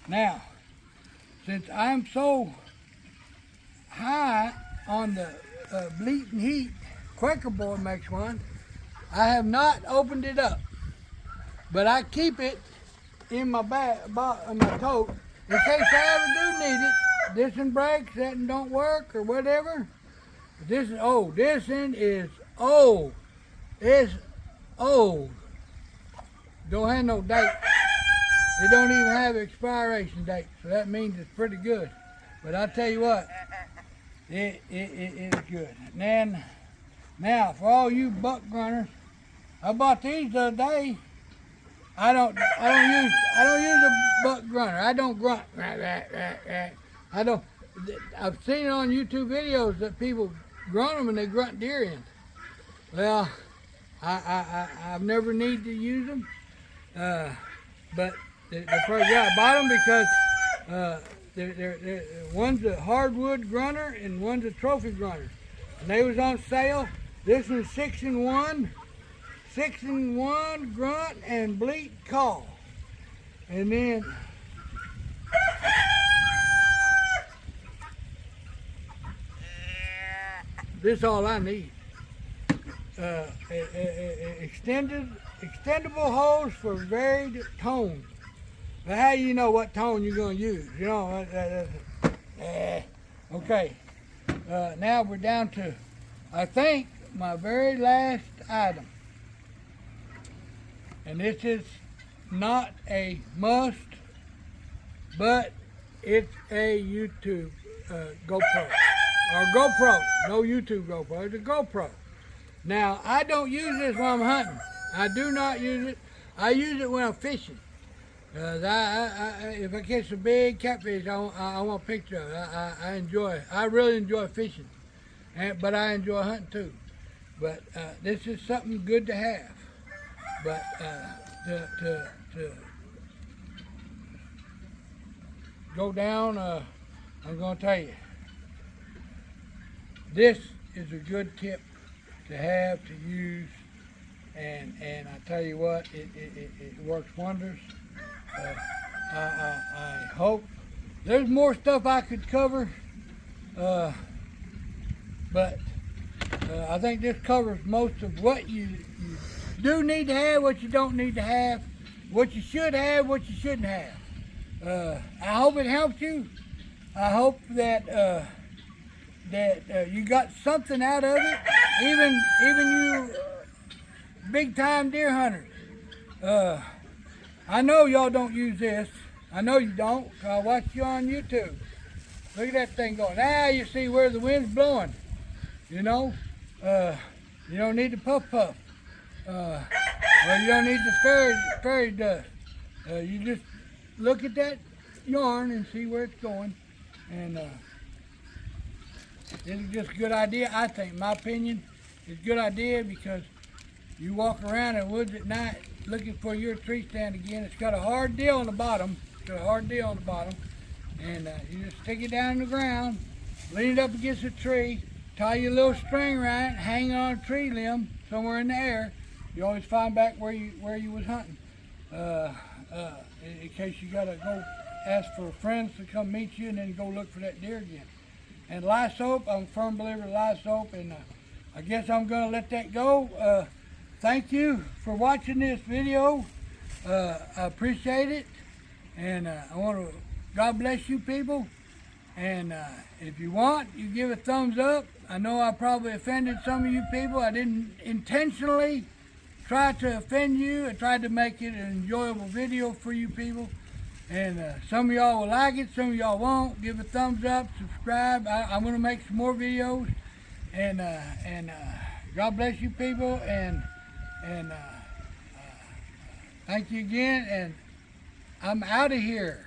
Now, since I'm so high on the bleating heat, Quaker Boy makes one. I have not opened it up, but I keep it in my bag, in my tote, in case I ever do need it. This one breaks, that one don't work, or whatever. This is old. This one is old. It's old. Don't have no date. They don't even have an expiration date, so that means it's pretty good. But I tell you what, it's good. And then, now for all you buck grunters, I bought these the other day. I don't use a buck grunter. I don't grunt. I don't. I've seen it on YouTube videos that people grunt them and they grunt deer in. Well, I've never needed to use them, but they're pretty good. I bought them because one's a hardwood grunter and one's a trophy grunter, and they was on sale. This one's 6-in-1 grunt and bleat call, and then this is all I need. Extendable hose for varied tones. But how do you know what tone you're going to use? You know, okay. Now we're down to, I think, my very last item. And this is not a must, but it's a YouTube GoPro. Or GoPro, no YouTube GoPro, it's a GoPro. Now, I don't use this when I'm hunting. I do not use it. I use it when I'm fishing. If I catch a big catfish, I want a picture of it. I enjoy it. I really enjoy fishing, but I enjoy hunting too. But this is something good to have. But to go down, I'm going to tell you, this is a good tip to have, to use, and I tell you what, it works wonders. I hope there's more stuff I could cover, but I think this covers most of what you do need to have, what you don't need to have, what you should have, what you shouldn't have. I hope it helps you. I hope that you got something out of it, even you big time deer hunters. I know y'all don't use this. I know you don't. I watch you on YouTube. Look at that thing going. Now you see where the wind's blowing. You know, you don't need the puff. Well, you don't need the fairy dust. You just look at that yarn and see where it's going. And it's just a good idea, I think. In my opinion, it's a good idea because you walk around in the woods at night looking for your tree stand again. It's got a hard deal on the bottom. And you just stick it down in the ground, lean it up against a tree, tie your little string around it, hang on a tree limb somewhere in the air. You always find back where you was hunting. In case you gotta go ask for friends to come meet you and then go look for that deer again. And lye soap, I'm a firm believer in lye soap, and I guess I'm gonna let that go. Thank you for watching this video. I appreciate it, and I want to, God bless you people, and if you want, you give a thumbs up. I know I probably offended some of you people. I didn't intentionally try to offend you. I tried to make it an enjoyable video for you people, and some of y'all will like it, some of y'all won't. Give a thumbs up, subscribe. I'm going to make some more videos, and God bless you people, and thank you again, and I'm out of here.